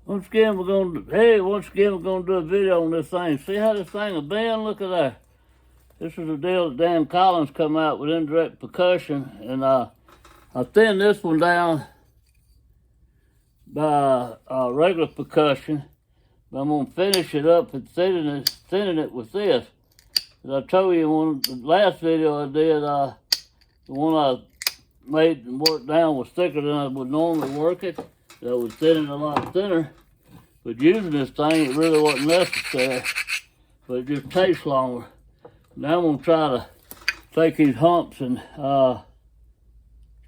Once again, we're gonna do a video on this thing. See how this thing will bend? Look at that. This is a deal that Dan Collins come out with Indirect Percussion, and I thinned this one down by regular percussion, but I'm gonna finish it up and thinning it with this. As I told you in the last video I did, the one I made and worked down was thicker than I would normally work it. So I was thinning a lot thinner. But using this thing, it really wasn't necessary. But it just tastes longer. Now I'm going to try to take these humps and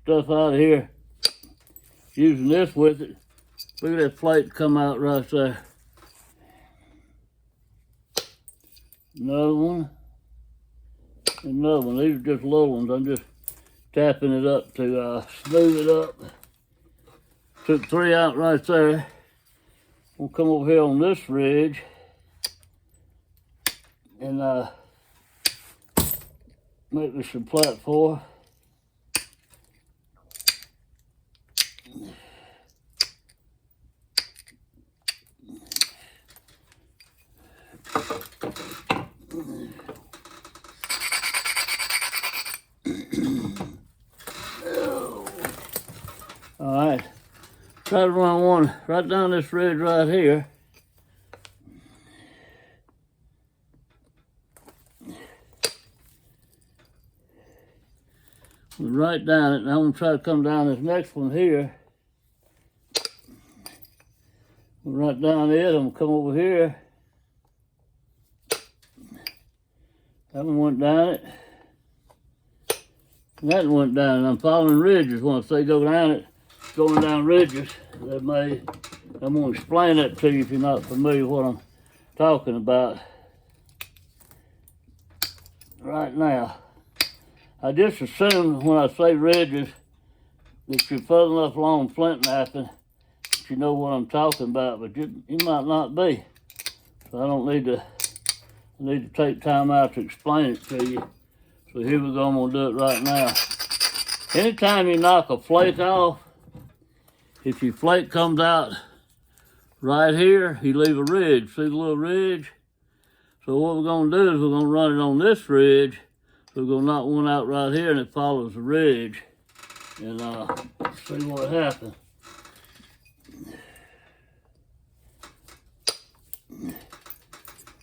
stuff out of here using this with it. Look at that plate come out right there. Another one. Another one. These are just little ones. I'm just tapping it up to smooth it up. Took 3 out right there. We'll come over here on this ridge and make this some platform. All right. Try to run one right down this ridge right here. Right down it. Now I'm going to try to come down this next one here. Right down it. I'm going to come over here. That one went down it. And that one went down. And I'm following ridges. When I say go down it, going down ridges, I'm going to explain that to you if you're not familiar with what I'm talking about right now. I just assume when I say ridges that you're further enough along flint knife that you know what I'm talking about, but you might not be. So I need to take time out to explain it to you. So here we go, I'm going to do it right now. Anytime you knock a flake off, if your flake comes out right here, you leave a ridge. See the little ridge? So what we're going to do is we're going to run it on this ridge. So we're going to knock one out right here and it follows the ridge. And see what happens. And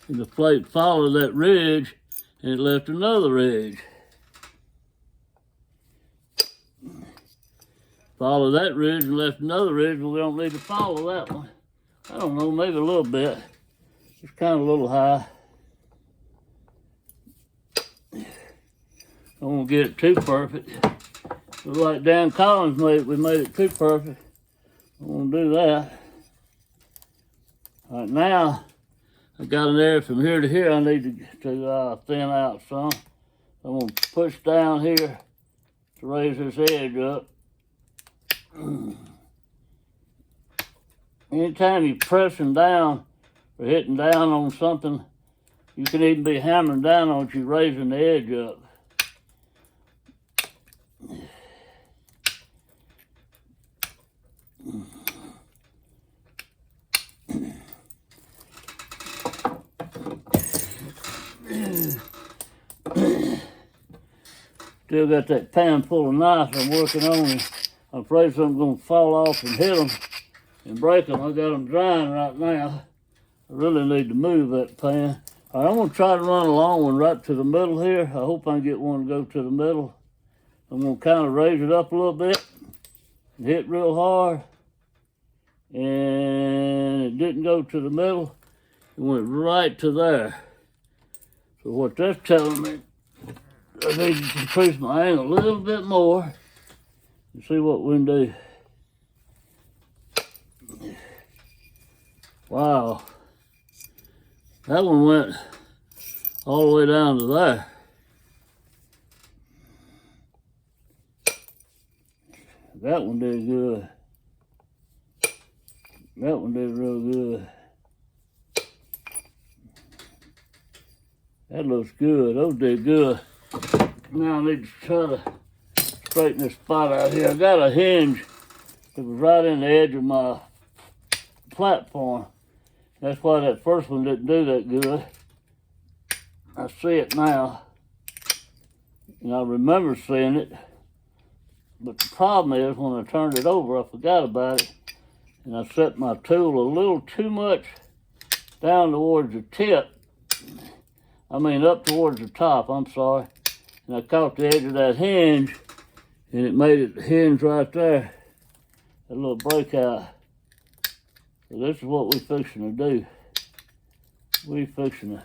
the flake followed that ridge and it left another ridge. Follow that ridge and left another ridge, but we don't need to follow that one. I don't know, maybe a little bit. It's kind of a little high. I won't get it too perfect. But like Dan Collins we made it too perfect. I won't do that. All right, now I got an area from here to here I need to thin out some. I'm going to push down here to raise this edge up. Anytime you're pressing down or hitting down on something, you can even be hammering down on it, you're raising the edge up. Still got that pan full of knives I'm working on. And I'm afraid something's going to fall off and hit them and break them. I got them drying right now. I really need to move that pan. All right, I'm going to try to run a long one right to the middle here. I hope I can get one to go to the middle. I'm going to kind of raise it up a little bit and hit real hard. And it didn't go to the middle. It went right to there. So what that's telling me, I need to increase my angle a little bit more and see what we can do. Wow. That one went all the way down to there. That one did good. That one did real good. That looks good. Those did good. Now I need to try to straighten this spot out here. I got a hinge that was right in the edge of my platform. That's why that first one didn't do that good. I see it now, and I remember seeing it. But the problem is, when I turned it over, I forgot about it, and I set my tool a little too much down towards the tip. I mean, up towards the top, I'm sorry. And I caught the edge of that hinge, and it made it hinge right there. That little breakout. So this is what we fixing to do. We fixing to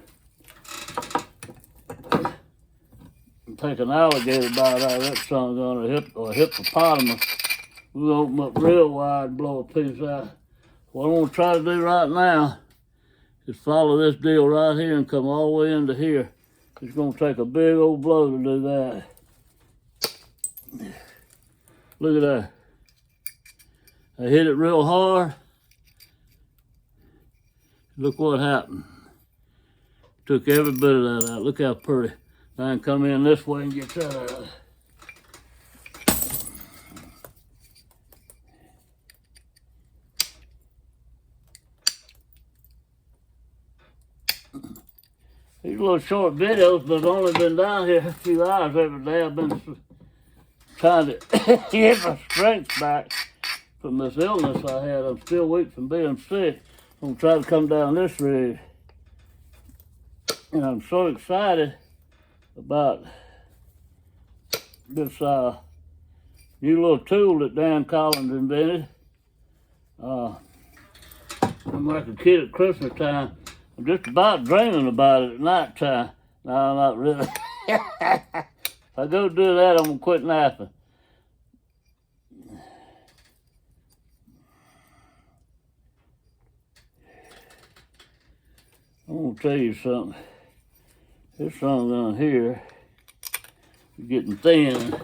take an alligator bite out of that son gun, or a hippopotamus. We're gonna open up real wide and blow a piece out. What I'm gonna try to do right now is follow this deal right here and come all the way into here. It's gonna take a big old blow to do that. Look at that. I hit it real hard. Look what happened. Took every bit of that out. Look how pretty. I can come in this way and get that out. These little short videos, but I've only been down here a few hours every day. I've been trying to get my strength back from this illness I had. I'm still weak from being sick. I'm gonna try to come down this ridge. And I'm so excited about this new little tool that Dan Collins invented. I'm like a kid at Christmas time. I'm just about dreaming about it at night time. No, not really. If I go do that, I'm gonna quit napping. I'm gonna tell you something. This sun down here is getting thin.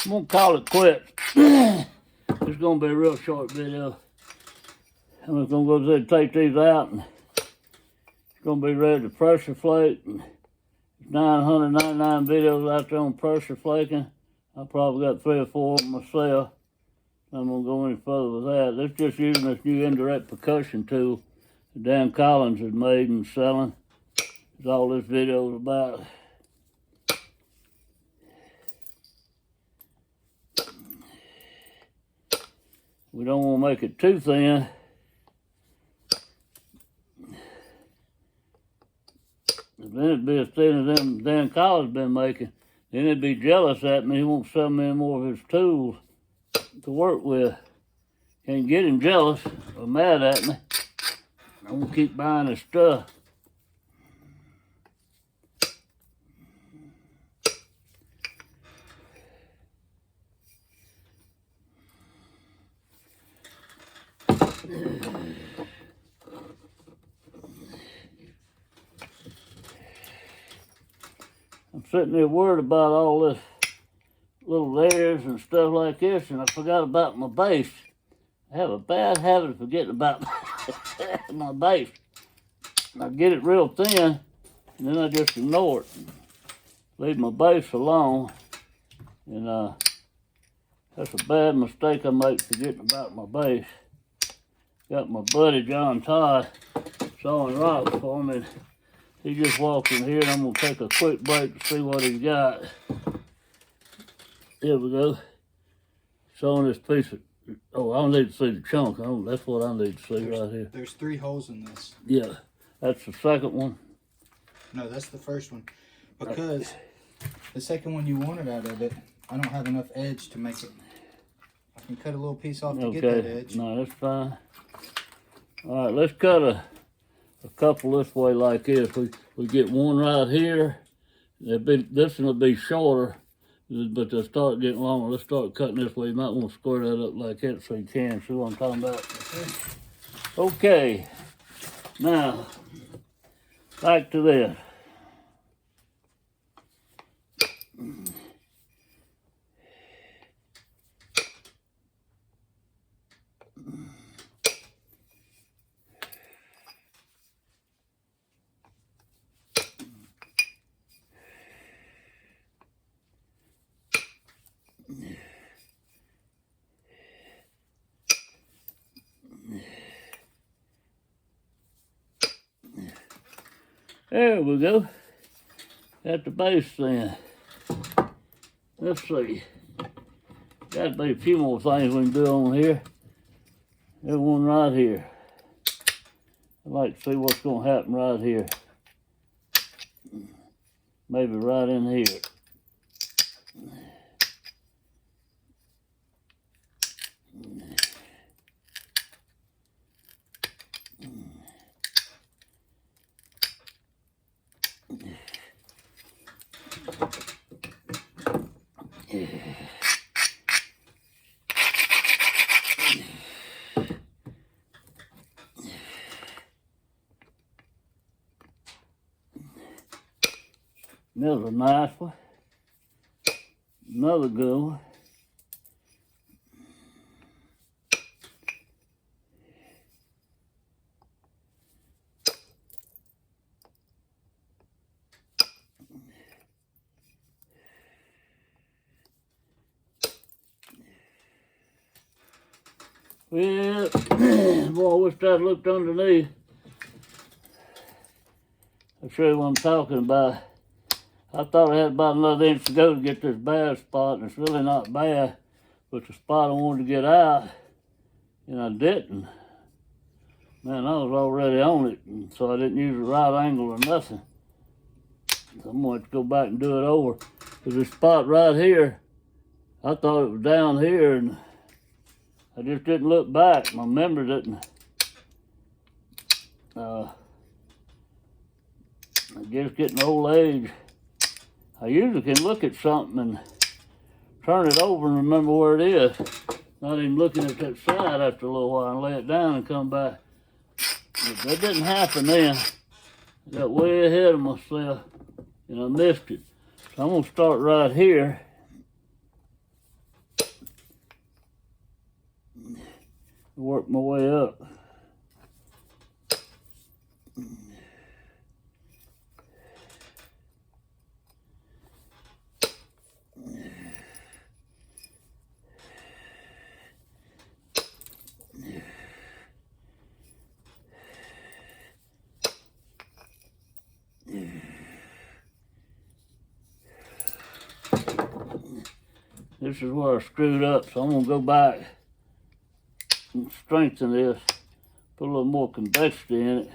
I'm gonna call it quits. It's gonna be a real short video. I'm just gonna go take these out, and it's gonna be ready to pressure flake. And 999 videos out there on pressure flaking. I probably got 3 or 4 of them myself. I'm gonna go any further with that. That's just using this new indirect percussion tool that Dan Collins has made and selling. That's all this video is about. We don't want to make it too thin. Then it'd be as thin as them Dan Collins been making. Then he'd be jealous at me. He won't sell me any more of his tools to work with. Can't get him jealous or mad at me. I'm gonna keep buying his stuff. I'm sitting there worried about all this little layers and stuff like this, and I forgot about my base. I have a bad habit of forgetting about my base. I get it real thin, and then I just ignore it. Leave my base alone, and that's a bad mistake I make, forgetting about my base. Got my buddy John Todd sawing rocks for me. He just walked in here, and I'm gonna take a quick break to see what he's got. Here we go. Sawing this piece of Oh, I need to see the chunk. That's what I need to see right here. There's 3 holes in this. Yeah, that's the second one. No, that's the first one. Because the second one you wanted out of it, I don't have enough edge to make it. I can cut a little piece off to get that edge. No, that's fine. All right, let's cut a couple this way like this. We get one right here. This one will be shorter, but they'll start getting longer. Let's start cutting this way. You might want to square that up like that so you can see what I'm talking about. Okay, now back to this. There we go. At the base then. Let's see. Got to be a few more things we can do on here. There's one right here. I'd like to see what's going to happen right here. Maybe right in here. There's a nice one. Another good one. Well, boy, I wish I'd looked underneath. I'll show you what I'm talking about. I thought I had about another inch to go to get this bad spot, and it's really not bad, but the spot I wanted to get out, and I didn't. Man, I was already on it, and so I didn't use the right angle or nothing. So I'm going to have to go back and do it over. Because this spot right here, I thought it was down here, and I just didn't look back. My memory didn't. I guess getting old age. I usually can look at something and turn it over and remember where it is. Not even looking at that side after a little while and lay it down and come back. But that didn't happen then. I got way ahead of myself and I missed it. So I'm going to start right here. Work my way up. This is where I screwed up, so I'm going to go back and strengthen this. Put a little more convexity in it.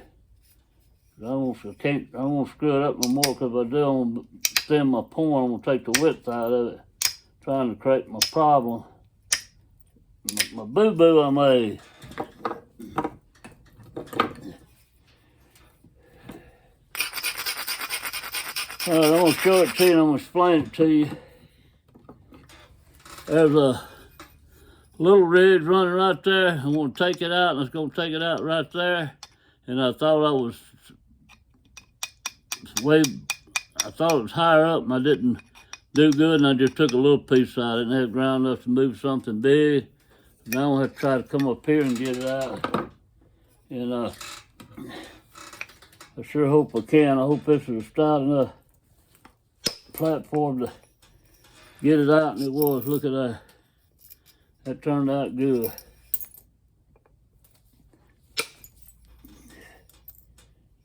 I don't want to screw it up no more, because if I do, I'm going to thin my point. I'm going to take the width out of it. Trying to create my problem. My boo-boo I made. All right, I'm going to show it to you and I'm going to explain it to you. There's a little ridge running right there. I'm going to take it out, and it's going to take it out right there. And I thought it was higher up, and I didn't do good, and I just took a little piece out. I didn't have ground enough to move something big. Now I'm going to have to try to come up here and get it out. And I sure hope I can. I hope this is a stout enough platform to get it out, and it was. Look at that. That turned out good.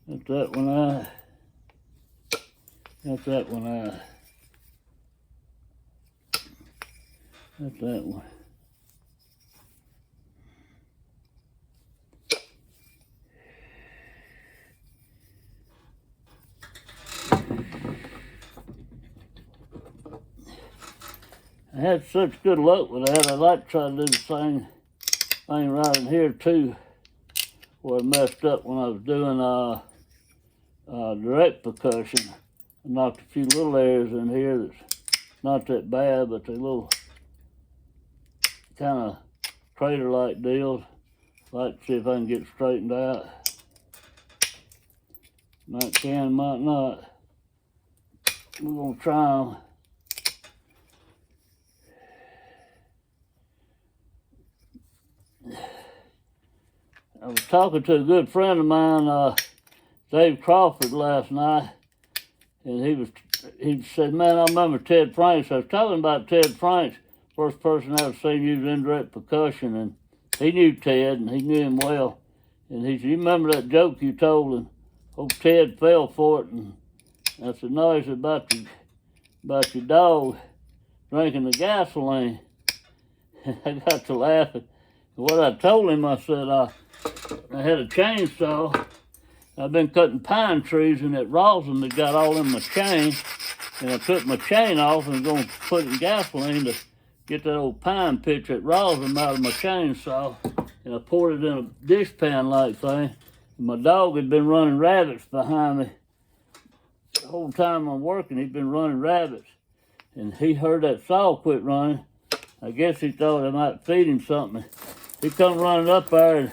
Got that one out. Got that one out. Got that one. I had such good luck with that. I'd like to try to do the same thing right in here too, where I messed up when I was doing direct percussion. I knocked a few little areas in here that's not that bad, but they little kind of crater-like deals. I'd like to see if I can get straightened out. Might can, might not. We're gonna try them. I was talking to a good friend of mine, Dave Crawford, last night, and he said, man, I remember Ted Franks. I was talking about Ted Franks, first person I ever seen use indirect percussion, and he knew Ted, and he knew him well. And he said, you remember that joke you told? And old Ted fell for it, and I said, no, he said, about your dog drinking the gasoline. And I got to laughing. What I told him, I said, I had a chainsaw. I've been cutting pine trees, and that rosin that got all in my chain, and I took my chain off and going to put in gasoline to get that old pine pitch, that rosin out of my chainsaw, and I poured it in a dishpan-like thing. And my dog had been running rabbits behind me. The whole time I'm working, he'd been running rabbits. And he heard that saw quit running. I guess he thought I might feed him something. He come running up there, and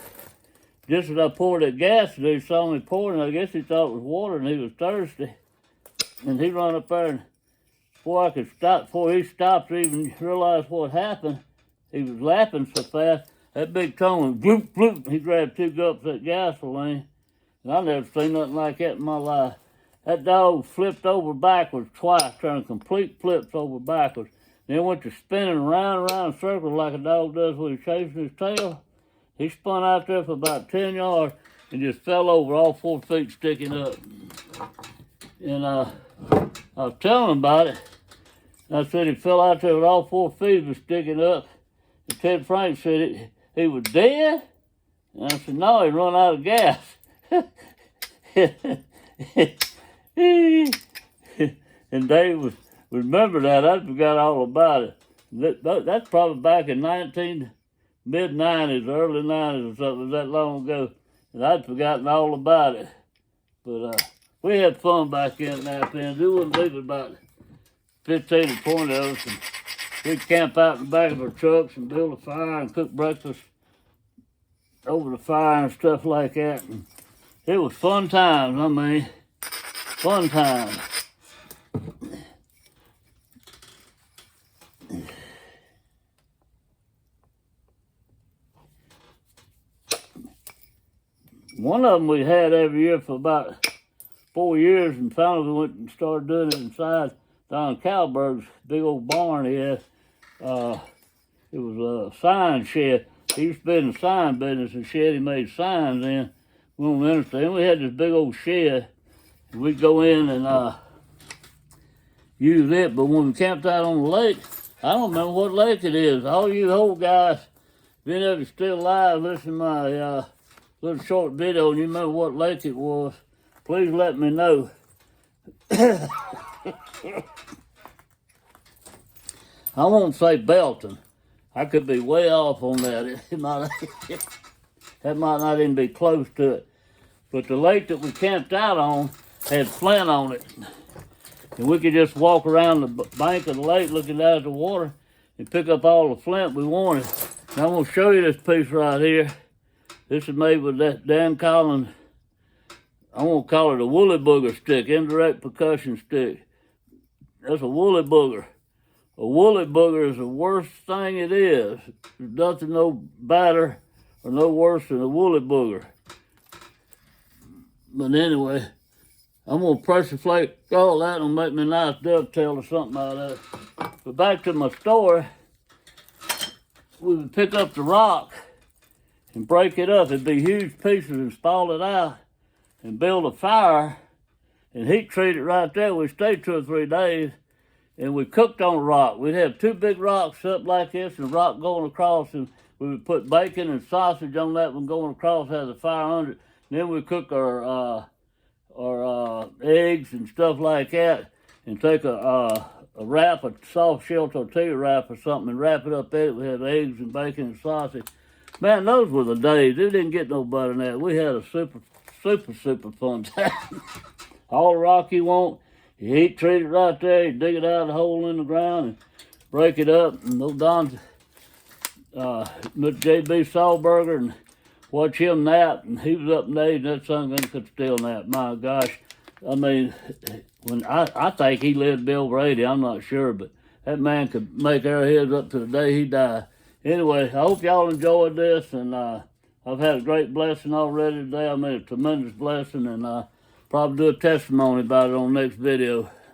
just as I poured that gas, he saw me pouring. I guess he thought it was water, and he was thirsty. And he run up there, and before he stopped to even realize what happened, he was laughing so fast, that big tongue went bloop, bloop. He grabbed 2 gulps of that gasoline. And I never seen nothing like that in my life. That dog flipped over backwards twice, turned complete flips over backwards. Then went to spinning around in circles like a dog does when he's chasing his tail. He spun out there for about 10 yards and just fell over, all 4 feet sticking up. And I was telling him about it. I said he fell out there with all 4 feet was sticking up. And Ted Frank said he was dead. And I said, no, he run out of gas. And Dave remember that. I forgot all about it. That's probably back in mid-90s, early 90s or something. It was that long ago. And I'd forgotten all about it. But we had fun back in that then. There wouldn't be but about 15 or 20 of us. And we'd camp out in the back of our trucks and build a fire and cook breakfast over the fire and stuff like that. And it was fun times, I mean. Fun times. One of them we had every year for about 4 years, and finally we went and started doing it inside Don Calberg's big old barn he had. It was a sign shed. He used to be in the sign business, and shed he made signs in. We don't understand. We had this big old shed. We'd go in and use it, but when we camped out on the lake, I don't remember what lake it is. All you old guys, been ever still alive, listen to my little short video, and you remember what lake it was, please let me know. I won't say Belton. I could be way off on that. That might not even be close to it. But the lake that we camped out on had flint on it. And we could just walk around the bank of the lake looking down at the water and pick up all the flint we wanted. And I'm going to show you this piece right here. This is made with that Dan Collins, I won't call it a woolly booger stick, indirect percussion stick. That's a woolly booger. A woolly booger is the worst thing it is. There's nothing no badder or no worse than a woolly booger. But anyway, I'm going to pressure flake all that and make me a nice dovetail or something out of it. But back to my story, we would pick up the rock and break it up. It'd be huge pieces and spall it out and build a fire and heat treat it right there. We stayed 2 or 3 days and we cooked on the rock. We'd have 2 big rocks up like this and a rock going across, and we would put bacon and sausage on that one going across, has a fire under it. And then we cook our eggs and stuff like that, and take a wrap, a soft shell tortilla wrap or something, and wrap it up in it. We had eggs and bacon and sausage. Man, those were the days. It didn't get no better than that. We had a super fun time. All the rock you want, you treat it right there. You dig it out of the hole in the ground and break it up. And those Don's, J.B. Saulberger, and watch him nap. And he was up in age, and that son could still nap. My gosh. I mean, when I think he lived to be over 80, I'm not sure, but that man could make our heads up to the day he died. Anyway, I hope y'all enjoyed this, and I've had a great blessing already today. I made a tremendous blessing, and probably do a testimony about it on the next video.